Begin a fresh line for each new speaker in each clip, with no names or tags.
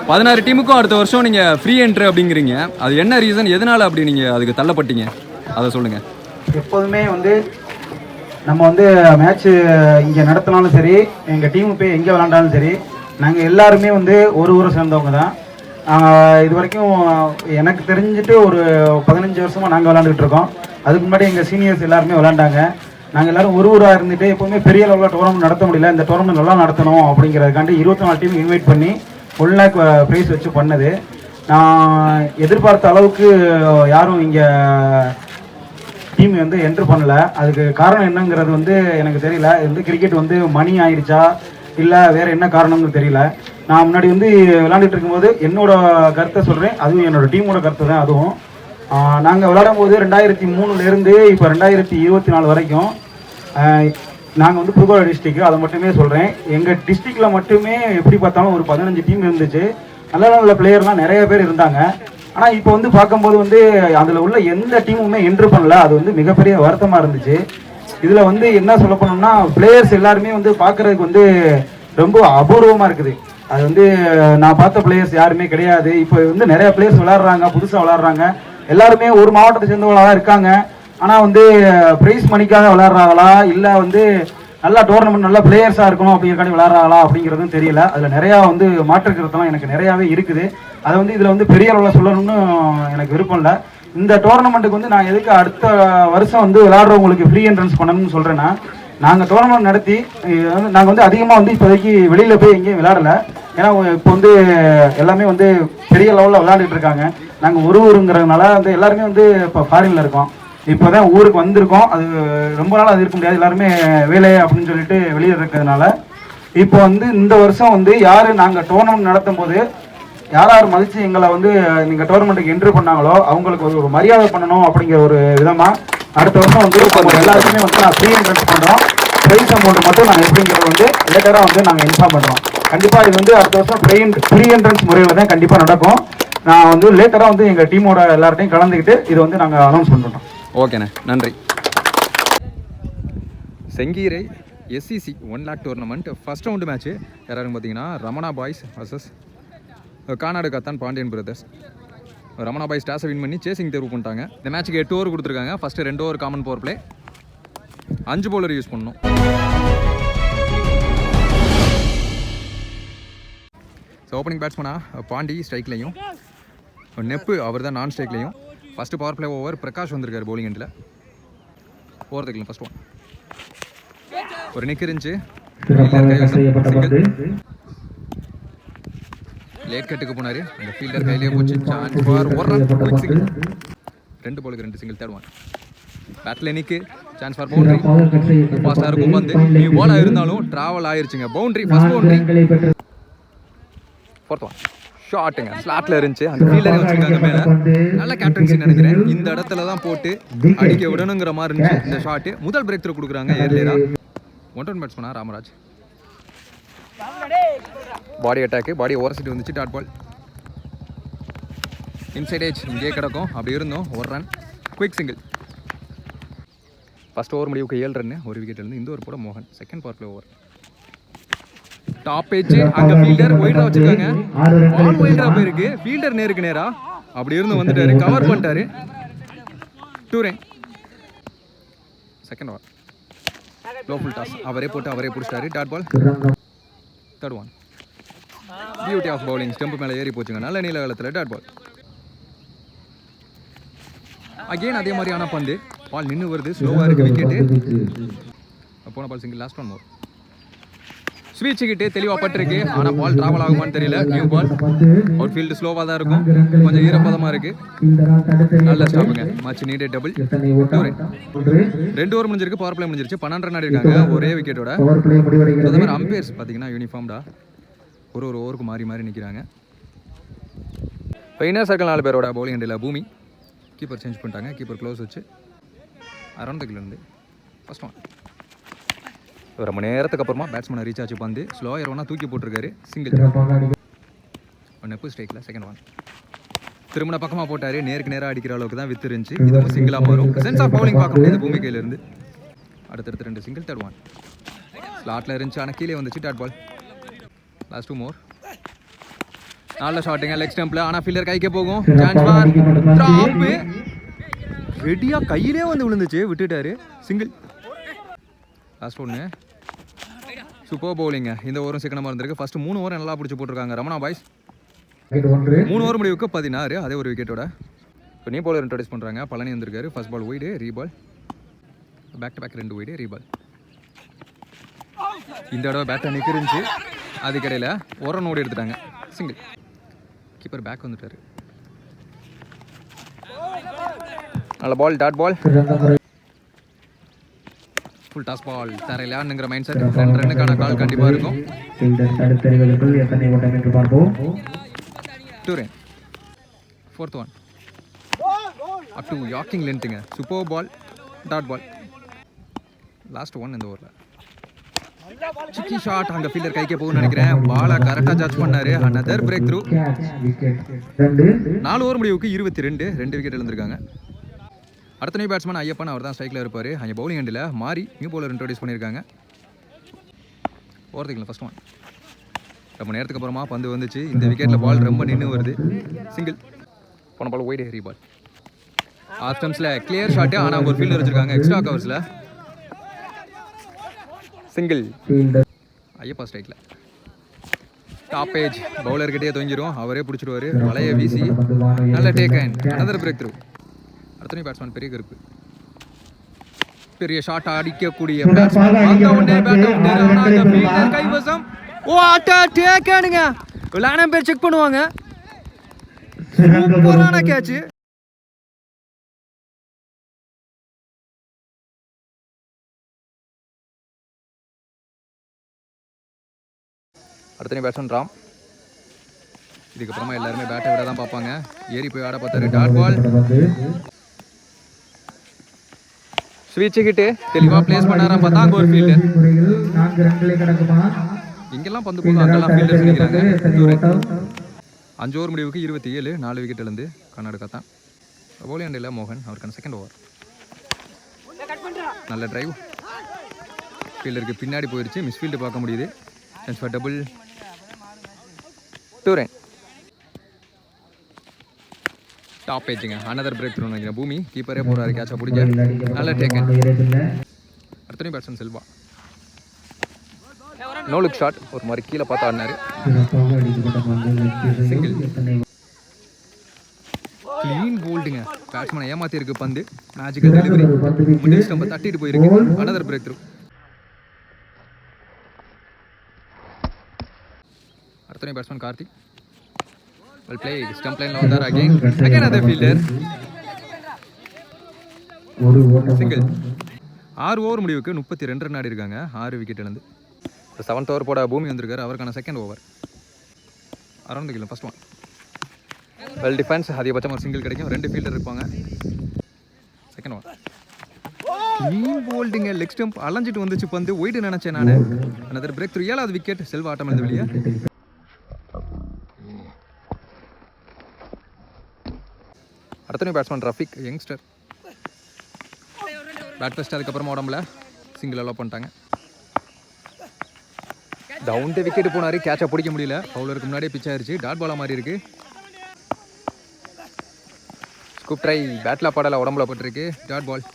16 டீமுக்கும் அடுத்த வருஷம் நீங்கள் ஃப்ரீ என்ட்ரு அப்படிங்கிறீங்க. அது என்ன ரீசன், எதனால் அப்படி நீங்கள் அதுக்கு தள்ளப்பட்டீங்க, அதை சொல்லுங்கள்.
எப்போதுமே வந்து நம்ம வந்து மேட்ச்சு இங்கே நடத்தினாலும் சரி, எங்கள் டீமு போய் எங்கே விளாண்டாலும் சரி, நாங்கள் எல்லாருமே வந்து ஒரு ஊரை சேர்ந்தவங்க தான். இது வரைக்கும் எனக்கு தெரிஞ்சுட்டு ஒரு 15 வருஷமாக நாங்கள் விளாண்டுக்கிட்டு இருக்கோம். அதுக்கு முன்னாடி எங்கள் சீனியர்ஸ் எல்லாருமே விளாண்டாங்க. நாங்கள் எல்லோரும் ஒரு ஊராக இருந்துட்டு எப்போவுமே பெரிய லெவலில் டோர்னமெண்ட் நடத்த முடியல. இந்த டோர்னமெண்ட் நல்லா நடத்தணும் அப்படிங்கிறதுக்காண்டி 24 டீம் இன்வைட் பண்ணி 1 lakh ப்ரைஸ் வச்சு பண்ணது. நான் எதிர்பார்த்த அளவுக்கு யாரும் இங்கே டீம் வந்து என்ட்ரு பண்ணலை. அதுக்கு காரணம் என்னங்கிறது வந்து எனக்கு தெரியல. இது வந்து கிரிக்கெட் வந்து மணி ஆயிடுச்சா இல்லை வேறு என்ன காரணம்னு தெரியல. நான் முன்னாடி வந்து விளாண்டுட்டு இருக்கும்போது என்னோட கருத்தை சொல்கிறேன், அதுவும் என்னோடய டீமோட கருத்து தான். அதுவும் நாங்கள் விளையாடும் போது 2003 இப்போ 2024 வரைக்கும் நாங்கள் வந்து புதுக்கோட்டை டிஸ்ட்ரிக்ட், அதை மட்டுமே சொல்கிறேன். எங்கள் டிஸ்ட்ரிக்டில் மட்டுமே எப்படி பார்த்தாலும் ஒரு 15 டீம் இருந்துச்சு. நல்ல நல்ல பிளேயர்லாம் நிறைய பேர் இருந்தாங்க. ஆனால் இப்போ வந்து பார்க்கும்போது வந்து அதில் உள்ள எந்த டீமுமே என்ட்ரு பண்ணல. அது வந்து மிகப்பெரிய வருத்தமாக இருந்துச்சு. இதில் வந்து என்ன சொல்ல போனோம்னா, பிளேயர்ஸ் எல்லாருமே வந்து பார்க்குறதுக்கு வந்து ரொம்ப அபூர்வமாக இருக்குது. அது வந்து நான் பார்த்த பிளேயர்ஸ் யாருமே கிடையாது. இப்போ வந்து நிறைய பிளேயர்ஸ் விளையாடுறாங்க, புதுசாக விளையாடுறாங்க. எல்லாருமே ஒரு மாவட்டத்தை சேர்ந்தவங்களாக தான் இருக்காங்க. ஆனால் வந்து ப்ரைஸ் மணிக்காக விளையாடுறாங்களா இல்லை வந்து நல்லா டோர்னமெண்ட் நல்லா பிளேயர்ஸாக இருக்கணும் அப்படிங்கிறக்காண்டி விளையாடுறாங்களா அப்படிங்கிறதும் தெரியல. அதில் நிறையா வந்து மாற்றுக்கிறதுலாம் எனக்கு நிறையாவே இருக்குது. அதை வந்து இதில் வந்து பெரிய அளவில் சொல்லணும்னு எனக்கு விருப்பம் இல்லை. இந்த டோர்னமெண்ட்டுக்கு வந்து நான் எதுக்கு அடுத்த வருஷம் வந்து விளையாடுறவங்களுக்கு ஃப்ரீ என்ட்ரன்ஸ் பண்ணணும்னு சொல்கிறேன்னா, நாங்கள் டோர்னமெண்ட் நடத்தி நாங்கள் வந்து அதிகமாக வந்து இப்போதைக்கு வெளியில் போய் எங்கேயும் விளையாடலை. ஏன்னா இப்போ வந்து எல்லாமே வந்து பெரிய லெவலில் விளையாண்டுட்டு இருக்காங்க. நாங்கள் ஒரு ஊருங்கிறதுனால வந்து எல்லாருமே வந்து இப்போ ஃபாரினில் இருக்கோம். இப்போ தான் ஊருக்கு வந்திருக்கோம். அது ரொம்ப நாள் அது இருக்க முடியாது, எல்லாருமே வேலை அப்படின்னு சொல்லிட்டு வெளியே இருக்கிறதுனால இப்போ வந்து இந்த வருஷம் வந்து யார் நாங்கள் டோர்னமெண்ட் நடத்தும் போது யார் மதித்து எங்களை வந்து நீங்கள் டோர்னமெண்ட்டுக்கு என்ட்ரு பண்ணாங்களோ அவங்களுக்கு ஒரு மரியாதை பண்ணணும் அப்படிங்கிற ஒரு விதமாக அடுத்த வருஷம் வந்து எல்லாருக்குமே வந்து நான் ஃப்ரீ என்ட்ரன்ஸ் பண்ணுறோம். ப்ரைஸ் அமௌண்ட் மட்டும் நாங்கள் எப்படிங்கிறது வந்து லேட்டராக வந்து நாங்கள் இன்ஃபார்ம் பண்ணுறோம். கண்டிப்பாக இது வந்து அடுத்த வருஷம் ஃப்ரீ என்ட்ரன்ஸ் முறையில் தான் கண்டிப்பாக நடக்கும். நான் வந்து லேட்டராக வந்து எங்கள் டீமோட எல்லார்ட்டையும் கலந்துக்கிட்டு இது வந்து நாங்கள் அனௌன்ஸ் பண்ணுறோம்.
ஓகேண்ணே, நன்றி. செங்கீரை SCC 1 lakh tournament first round match யாராருன்னு பார்த்தீங்கன்னா Ramana boys versus Kanadu Kathan Pandian brothers. Ramana boys டாஸை வின் பண்ணி சேசிங் தேர்வு பண்ணிட்டாங்க. இந்த மேட்ச்சுக்கு 8 ஓவர் கொடுத்துருக்காங்க. First 2 over common power play, 5 bowler use பண்ணணும். ஸோ ஓப்பனிங் பேட்ஸ்மனாக பாண்டி ஸ்ட்ரைக்லையும், நெப்பு அவர் தான் நான் ஸ்ட்ரைக்லையும். First power play over Prakash வந்திருக்காரு பவுலிங் எண்டில். போகிறதுக்கு ஃபஸ்ட் ஒன் ஒரு நிக் இருந்துச்சு. லேட் கட்டுக்கு போனார். அந்த ஃபீல்டர் கையிலேயே போச்சு. சான்ஸ் ஃபார் ஒரு ரன், குயிக் சிங்கிள். 2 பாலுக்கு 2 சிங்கிள், தேர்ட் ஒன். பேட்டில் நிற்கு, சான்ஸ் ஃபார் பவுண்டரி. ஃபாஸ்ட்டாக இருக்கும் வந்து நியூ பாலாக இருந்தாலும் ட்ராவல் ஆயிருச்சுங்க. Boundary, first boundary. Fourth one ஷாட்டுங்க, ஸ்லாட்டில் இருந்துச்சு. அந்த ஃபீல்டரை வச்சுருக்காங்க மேலே. நல்ல கேப்டன்சி நினைக்கிறேன். இந்த இடத்துல தான் போட்டு அடிக்க விடணுங்கிற மாதிரி இருந்துச்சு இந்த ஷாட்டு. முதல் பிரேக் த்ரூ கொடுக்குறாங்க ஏர்லியராக. 1-run பேட்ஸ்மனா ராமராஜ். பாடி அட்டாக்கு, பாடி ஓவர் வந்துச்சு. டாட் பால் இன்சைட் ஏஜ் இங்கே கிடக்கும். அப்படி இருந்தோம். 1 run, quick single. First over முடிவுக்கு 7 ரன், ஒரு விக்கெட் இருந்து. இந்த ஒரு போட மோகன். Second power play over. Top age அங்கே ஃபீல்டர் ஒயிடா வச்சிருக்காங்க. பால் ஒயிடா போயிருக்கு. ஃபீல்டர் நேருக்கு நேரா அப்படி இருந்து வந்துட்டாரு, கவர் பண்ணிட்டாரு. 2 run. Second over low full toss, அவரே போட்டு அவரே பிடிச்சிட்டாரு. Dot ball, third one. Beauty of bowling, stump மேலே ஏறி போச்சுங்க. நல்ல நீல காலத்தில் டாட் பால். அகெயின் அதே மாதிரியான பந்து. பால் நின்று வருது, ஸ்லோவாக இருக்குது. விக்கெட்டு போன ball single. Last one more. ஸ்வீட்சுக்கிட்டே தெளிவாக பட்டிருக்கு. ஆனால் பால் ட்ராவல் ஆகுமான்னு தெரியல. New ball. அவுட் ஃபீல்டு ஸ்லோவாக தான் இருக்கும், கொஞ்சம் ஈரப்பதமாக இருக்குது. நல்ல ஸ்டாப்புங்க. Match needed double. 2 ஓவர் முடிஞ்சிருக்கு. பவர் பிளே முடிஞ்சிருச்சு. 12 ரன் ஆடிருக்காங்க ஒரே விக்கெட்டோட. அதே மாதிரி அம்பையர்ஸ் பார்த்தீங்கன்னா யூனிஃபார்ம்டா ஒரு ஓவருக்கு மாறி மாறி நிற்கிறாங்க. இப்போ இன்னர் சர்க்கிள் 4 பேரோட பவுலிங் எண்டில் பூமி. கீப்பர் சேஞ்ச் பண்ணிட்டாங்க. கீப்பர் க்ளோஸ் வச்சு அரௌண்ட் த கிலேருந்து ஃபஸ்ட் ஒன். ரொம்ப நேரத்துக்கு அப்புறமா பேட்ஸ்மேனை ரீச் ஆச்சு பந்து. ஸ்லோயர் ஒன்றா தூக்கி போட்டிருக்காரு. சிங்கிள். நெப்பு ஸ்ட்ரைக்கில் செகண்ட் ஒன். திருமண பக்கமாக போட்டார். நேருக்கு நேராக அடிக்கிற அளவுக்கு தான் வித்து இருந்துச்சு. இதுவும் சிங்கிளாக மாறும். சென்ஸ் ஆஃப் பவுலிங் பார்க்க முடியாது பூமி கையிலேருந்து. அடுத்தடுத்து 2 சிங்கிள், தேர்ட் ஒன். ஸ்லாட்டில் இருந்துச்சு, ஆனால் கீழே வந்துச்சு. Dot ball. Last 2 more. நல்ல ஷாட்டுங்க லெக் ஸ்டம்பில். ஆனால் ஃபீல்டர் கைக்கே போகும். Chance for drop. ரெடியாக கையிலே வந்து விழுந்துச்சு, விட்டுட்டாரு. சிங்கிள். லாஸ்ட் ஒன்று. சூப்பர் பவுலிங்க. இந்த ஓவரும் சிக்கனமாக இருந்திருக்கு. ஃபர்ஸ்ட் 3 ஓவர் நல்லா பிடிச்சி போட்டிருக்காங்க ரமணா பாய்ஸ். 3 ஓவர் முடிவுக்கு 16, அதே ஒரு விக்கெட்டோட. இப்போ நியூ பவுலர் இன்ட்ரோடியூஸ் பண்ணுறாங்க. பழனி வந்திருக்காரு. First ball wide, reball. Back to back 2 wide, reball. இந்த தடவை பேட்டை நிற்கிருந்துச்சு, அதுக்கடையில் ஒரு ரன் ஓடி எடுத்துட்டாங்க. சிங்கிள். கீப்பர் பேக் வந்துட்டாரு. நல்ல ball, dot ball. Full toss ball. தரையிலான்னுங்கிற மைண்ட் செட். 2 ரன்னுக்கான கால் கண்டிப்பாக இருக்கும். 2 run. 4th one. Up to yorking லென்த்துங்க. Super ball, dot ball. Last one இந்த ஓவரில். சிக்கி ஷாட். அங்கே ஃபீல்டர் கைக்கே போகும்னு நினைக்கிறேன். பாலை கரெக்டாக ஜட்ஜ் பண்ணாரு. Another break through. 4 ஓவர் முடிவுக்கு 22, 2 விக்கெட் எழுந்திருக்காங்க. அடுத்த நியூ பேட்ஸ்மேன் ஐயப்பன். அவர் தான் ஸ்ட்ரைக்கில் இருப்பார். அங்கே பவுலிங் ஹேண்டில் மாறி நியூ பவுலர் இன்ட்ரோடியூஸ் பண்ணியிருக்காங்க. ஓவர்த்துக்கு ஃபர்ஸ்ட் ஒன். ரொம்ப நேரத்துக்கு அப்புறமா பந்து வந்துச்சு. இந்த விக்கெட்டில் பால் ரொம்ப நின்று வருது. சிங்கிள். போன பால் ஒய்டு, ரீபால். ஆஃப் ஸ்டம்ப்ஸில் கிளியர் ஷாட்டு. ஆனால் அவங்க ஒரு ஃபீல்டர் வச்சுருக்காங்க எக்ஸ்ட்ரா கவர்ஸில். சிங்கிள். ஐயப்பா ஸ்ட்ரைக்கில். டாப் ஏஜ் பவுலர்கிட்டே தொங்கிடும். அவரே பிடிச்சிடுவார். வலையை வீசி நல்ல take and another breakthrough. அடுத்த பேட்ஸ்மேன் பெரிய கருப்பு. பெரிய ஷாட் அடிக்கக்கூடிய பேட்ஸ்மேன். வந்த உடனே பேட் அவுட். கைவசம். ஓ அட்டா டேக் அண்டுங்க. விளையாட பேர் செக் பண்ணுவாங்க. சூப்பரான கேட்ச். அடுத்த பேட்ஸ்மேன் ராம். இதுக்கப்புறமா எல்லாருமே பேட்டை விட தான் பார்ப்பாங்க. ஏறி போய் ஆட பார்த்தாரு. Dot ball. ஸ்விட்ச் கிட்டு தெளிவாக பிளேஸ் பண்ணாராம். பார்த்தா அங்கே ஒரு ஃபீல்டர். இங்கெல்லாம் பந்து போதும், அங்கெல்லாம் ஃபீல்டர் சொல்லிக்கிறாங்க. 5 ஓவர் முடிவுக்கு 27, 4 விக்கெட் இழந்து கர்நாடகா தான். பவுலிங் ஹேண்டில் மோகன். அவருக்கான செகண்ட் ஓவர். நல்ல டிரைவ். ஃபீல்டருக்கு பின்னாடி போயிடுச்சு. மிஸ்ஃபீல்டு பார்க்க முடியுது. Chance for double. 2 run. Top ஏஜுங்க. அனதர் பிரேக் த்ரூ நினைக்கிறேன். பூமி கீப்பரே போறாரு கேட்சை பிடிக்க. நல்ல டேக்கன். அடுத்த batsman Selva. No look shot. ஒரு மாதிரி கீழே பார்த்து ஆடினாரு. சிங்கிள். கிளீன் போல்டுங்க. பேட்ஸ்மேனை ஏமாத்தி இருக்கு பந்து. Magical delivery. மிடில் ஸ்டம்பை தட்டிட்டு போயிருக்கு. Another breakthrough. அடுத்த batsman Karthik. Well played. Stump line on there again another fielder. Single. 6 over முடிவுக்கு 32 ரன் ஆடி இருக்காங்க. 6 விக்கெட் இழந்து. 7th ஓவர் போட பூமி வந்திருக்காரு. அவருக்கான செகண்ட் ஓவர். அரௌண்ட் தி கிலோ ஃபர்ஸ்ட் ஒன். Well defence. அதிகபட்சம் ஒரு சிங்கிள் கிடைக்கும். 2 ஃபீல்டர் இருப்பாங்க. Second one. கிளீன் போல்டிங்க. லெக் ஸ்டம்ப் அலைஞ்சிட்டு வந்துச்சு பந்து. ஒய்டு நினைச்சேன் நான். Another breakthrough. 7வது விக்கெட். செல்வா ஆட்டம் இருந்து வெளியே. அடுத்த batsman Rafiq. Youngster. Bat first. அதுக்கப்புறமா உடம்புல சிங்கிள் அலோ பண்ணிட்டாங்க. டவுன் விக்கெட் போனார். கேட்சை பிடிக்க முடியல. பவுலருக்கு முன்னாடியே பிச் ஆயிடுச்சு. டாட் பாலா மாதிரி இருக்கு. Scoop try. பேட்டில் பாடல உடம்புல போட்டிருக்கு. Dot ball.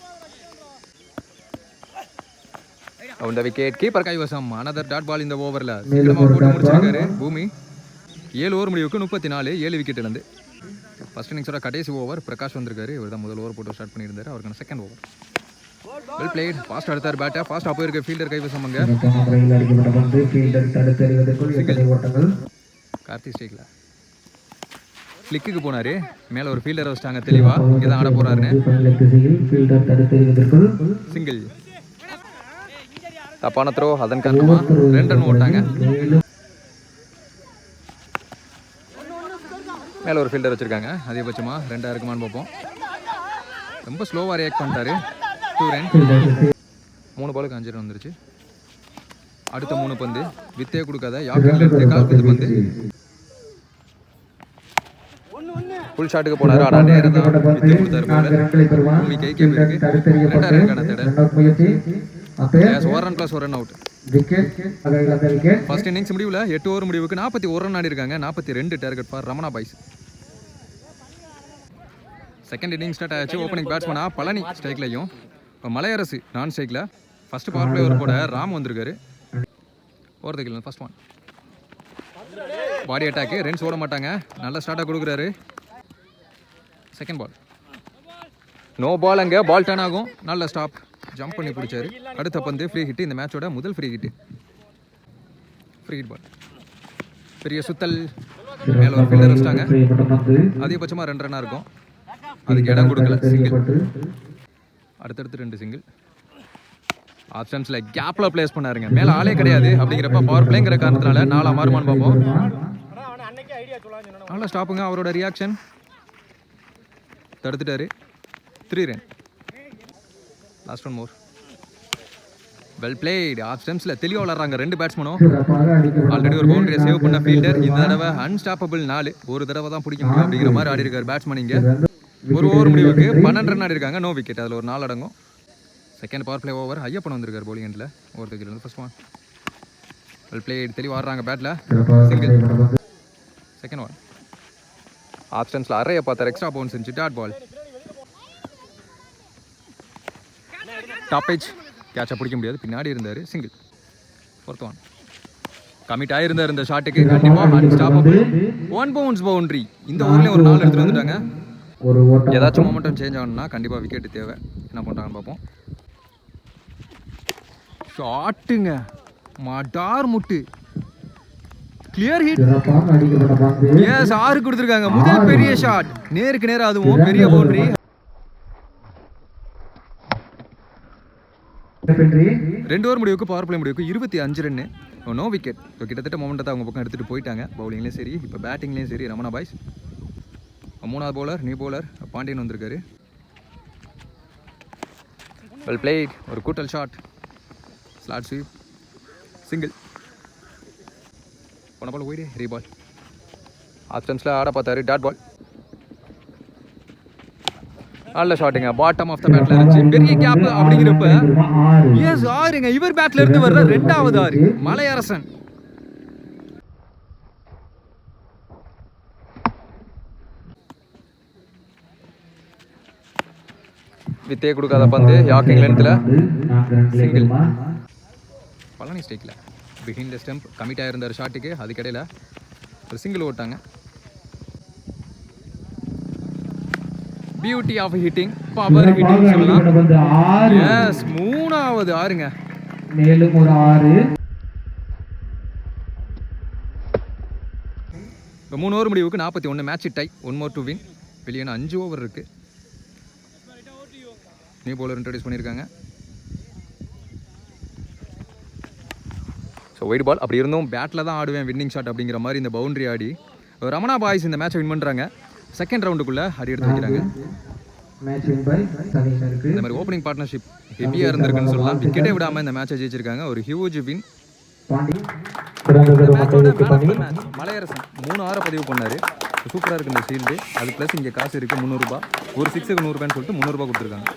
Down wicket. Keeper கைவசம். அனதர் டாட் பால் இந்த ஓவரில். சீக்கிரமாக போட்டு முடிச்சிருக்காரு பூமி. 7 ஓவர் முடிவுக்கு 34, 7 விக்கெட் இழந்து. ஃபர்ஸ்ட் இன்னிங்ஸோட கடைசி ஓவர். பிரகாஷ் வந்திருக்காரு. இவர் தான் முதல் ஓவர் போட்டு ஸ்டார்ட் பண்ணியிருந்தாரு. அவருக்கான second over. Well played. Fast அடுத்தார் பேட்டை. ஃபாஸ்ட் அப்போ இருக்க ஃபீல்டர் கைவசம். அங்கே கார்த்தி ஸ்டேக்கில் கிளிக்கு போனார். மேலே ஒரு ஃபீல்டரை வச்சிட்டாங்க தெளிவாக. இங்கே தான் ஆட போகிறாருன்னு. சிங்கிள். தப்பான த்ரோ. அதன் காரணமாக 2 ரன் ஓட்டாங்க. மேலே ஒரு ஃபீல்டர் வச்சுருக்காங்க. அதிகபட்சமாக 2 இருக்குமான்னு பார்ப்போம். ரொம்ப ஸ்லோவாக ரியாக்ட் பண்ணிட்டாரு. 2 ரன். 3 பாலுக்கு 5 ரன் வந்துருச்சு. அடுத்த 3 பந்து வித்தே கொடுக்காத யாக்கில் எடுத்து கால் குத்து பந்து. ஃபுல் ஷாட்டுக்கு போனார். ஆனால் நேரம் தான் வித்தே கொடுத்தாரு. பூமி கை கேம் இருக்கு. 2 ரன்னுக்கான தேடல். 1 run +1 run out. First innings முடிவில் 8 ஓவர் முடிவுக்கு 41 ரன் ஆடி இருக்காங்க. 42 target for Ramana boys. Second inning start ஆச்சு. ஓப்பனிங் பேட்ஸ்மனா பழனி ஸ்ட்ரைக்லையும் மலையரசு நான் ஸ்ட்ரைக்கில். ஃபர்ஸ்ட் பவர் பிளே ஓவர் போட ராம் வந்திருக்காரு. ஓவர்தேக்கில் first one body attack. Runs ஓட மாட்டாங்க. நல்ல ஸ்டார்ட்டாக கொடுக்குறாரு. Second ball no ball. அங்கே பால் டர்ன் ஆகும். நல்ல ஸ்டாப் ஜம்ப் பண்ணி பிடிச்சாரு. அடுத்த பந்து ஃப்ரீ ஹிட். இந்த மேட்சோட முதல் free hit. Free hit ball பெரிய சுத்தல். மேலே ஒரு ஃபீல்டர் வச்சிட்டாங்க. அதிகபட்சமாக 2 ரன்னாக இருக்கும். அதுக்கு இடம் கொடுக்கல. சிங்கிள். அடுத்தடுத்து 2 சிங்கிள். ஆப்ஷன்ஸில் கேப்பில் பிளேஸ் பண்ணாருங்க. மேலே ஆளே கிடையாது அப்படிங்கிறப்ப பவர் பிளேங்கிற காரணத்தினால 4 மாறுமான்னு பார்ப்போம். நல்ல ஸ்டாப்புங்க. அவரோட ரியாக்ஷன் தடுத்துட்டாரு. 3 run. Last one more. Well played. Off ஸ்டெம்ஸில் தெளிவாக விளாட்றாங்க 2 பேட்ஸ்மேனும். ஆல்ரெடி ஒரு பவுண்டரியை சேவ் பண்ண ஃபீல்டர். இந்த தடவை அன்ஸ்டாப்பபிள் 4. ஒரு தடவை தான் பிடிக்க முடியும் அப்படிங்கிற மாதிரி ஆடி இருக்கார் பேட்ஸ்மேன். இங்கே ஒரு ஓவர் முடிவுக்கு 12 ரன் ஆடி இருக்காங்க. No wicket. அதில் ஒரு 4 அடங்கும். Second power play over. Ayyappan வந்திருக்கார் bowling எண்டில். ஓவர் தூக்கில் ஃபர்ஸ்ட் ஒன் வெல் பிளேட். தெளிவாக ஆடுறாங்க பேட்டில். சிங்கிள். செகண்ட் ஒன் ஆப்ஷன்ஸில் அறைய பார்த்தார். எக்ஸ்ட்ரா பவுன்ஸ் இருந்துச்சு. Dot ball. டாப் ஏஜ் கேட்சை பிடிக்க முடியாது. பின்னாடி இருந்தார். சிங்கிள். ஃபோர்த் ஒன் கமிட் ஆகிருந்தார் இந்த ஷாட்டுக்கு. கண்டிப்பாக அன்ஸ்டாப்பபிள் 1 பவுன்ஸ் பவுண்டரி. இந்த ஓவர்லேயும் ஒரு 4 எடுத்துகிட்டு வந்துட்டாங்க. ஏதாச்சும் மொமெண்டம் சேஞ்ச் ஆகணும்னா கண்டிப்பாக விக்கெட்டு தேவை. என்ன பண்ணுறாங்கன்னு பார்ப்போம். ஷாட்டுங்க. மடார் முட்டு. Clear hit. எஸ் 6 கொடுத்துருக்காங்க. முதல் பெரிய ஷாட். நேருக்கு நேரம். அதுவும் பெரிய பவுண்டரி. 2 ஓவர் முடிவுக்கு பவர் பிளே முடிவுக்கு 25 ரன். No wicket. கிட்டத்தட்ட மொமெண்டத்தை அவங்க பக்கம் எடுத்துகிட்டு போயிட்டாங்க. பவுலிங்லேயும் சரி இப்போ பேட்டிங்லேயும் சரி. ரமணா பாய்ஸ். 3வது பவுலர் நியூ பவுலர் பாண்டியன் வந்திருக்காரு. Well plate. ஒரு கூட்டல் ஷாட். Slot sweep. சிங்கிள். போன பால் போயிடு. ரீபால். ஆப்ஷன்ஸில் ஆட பார்த்தாரு. Dot ball. நல்ல ஷாட்டுங்க. பாட்டம் ஆஃப் த பேட்ல இருந்துச்சு. பெரிய கேப் அப்படிங்கிறப்ப எஸ் 6ங்க. இவர் பேட்ல இருந்து வர்ற 2வது 6 மலையரசன். வித்தே கொடுக்காத பந்து. யாக்கிங் லென்த்தில் சிங்கிள். பழனி ஸ்டேக்கில் பிஹைண்ட் த ஸ்டெம்ப் கமிட் ஆகிருந்தார் ஷாட்டுக்கு. அதுக்கிடையில் ஒரு சிங்கிள் ஓட்டாங்க. Beauty of hitting. Power hitting சொல்லலாம். எஸ் 3வது 6ங்க.
மேலும் ஒரு 6.
இப்போ 3 ஓவர் முடிவுக்கு 41. Match tie. 1 more to win. வெளியே 5 ஓவர் இருக்குது. நியூ பவுலர் இன்ட்ரடியூஸ் பண்ணியிருக்காங்க. So wide ball. அப்படி இருந்தும் பேட்டில் தான் ஆடுவேன் வின்னிங் ஷாட் அப்படிங்கிற மாதிரி இந்த பவுண்டரி ஆடி ரமணா பாய்ஸ் இந்த மேட்சை வின் பண்ணுறாங்க. செகண்ட் ரவுண்டுக்குள்ளே அடி எடுத்து வைக்கிறாங்க. இந்த மாதிரி ஓப்பனிங் பார்ட்னர்ஷிப் ஹெவியாக இருந்திருக்குன்னு சொல்லலாம். விக்கெட்டே விடாமல் இந்த மேட்சை ஜெயிச்சிருக்காங்க. ஒரு ஹியூஜ் வின். மலையரசன் 3 6 பதிவு பண்ணார். சூப்பராக இருக்குது இந்த ஃபீல்டு. அது ப்ளஸ் இங்கே காசு இருக்குது 300 ரூபா. ஒரு 6க்கு 100 ரூபான்னு சொல்லிட்டு 300 ரூபா கொடுத்துருக்காங்க.